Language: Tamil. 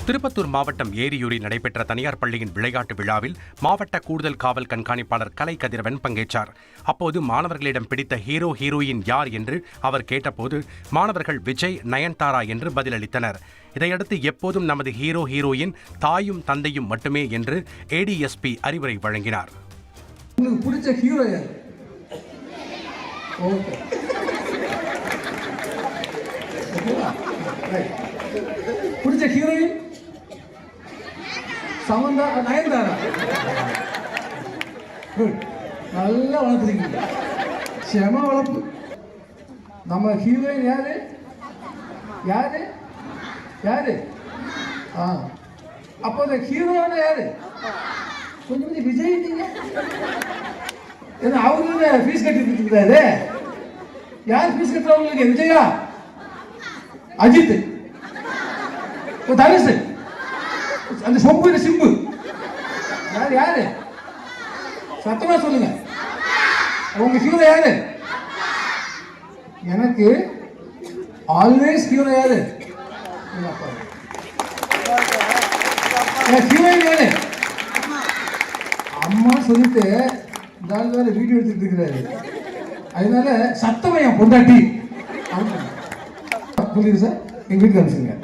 திருப்பத்தூர் மாவட்டம் ஏரியூரில் நடைபெற்ற தனியார் பள்ளியின் விளையாட்டு விழாவில் மாவட்ட கூடுதல் காவல் கண்காணிப்பாளர் கலை கதிரவன் பங்கேற்றார். அப்போது மாணவர்களிடம் பிடித்த ஹீரோயின் யார் என்று அவர் கேட்டபோது மாணவர்கள் விஜய், நயன்தாரா என்று பதிலளித்தனர். இதையடுத்து எப்போதும் நமது ஹீரோயின் தாயும் தந்தையும் மட்டுமே என்று ADSP அறிவுரை வழங்கினார். பிடிச்ச ஹீரோயின் சமந்தா, நயன்தாரா. நல்லா வளர்த்துருக்கீங்க, செம வளர்ப்பு. நம்ம ஹீரோயின் யாரு யாரு யாரு? அப்போ அந்த ஹீரோனா யாரு? கொஞ்சம் கொஞ்சம் விஜய். ஏன்னா அவருக்கு ஃபீஸ் கட்டிட்டு இருக்கிறாரு. யார் ஃபீஸ் கட்டுறவங்களுக்கு? விஜயா, அஜித், தனுஷ், அந்த சொம்பு சிம்பு. யாரு யாரு? சத்தமா சொல்லுங்க. உங்க ஹீரோ யாரு? எனக்கு ஆல்வேஸ் ஹீரோ யாரு? ஹீரோயின் யாரு? அம்மா சொல்லிட்டு வேற வீடியோ எடுத்துட்டு இருக்கிறாரு. அதனால சத்தமா என் பொண்டாட்டி புரியுது சார். எங்க வீட்டுக்கு அனுப்பிச்சுங்க.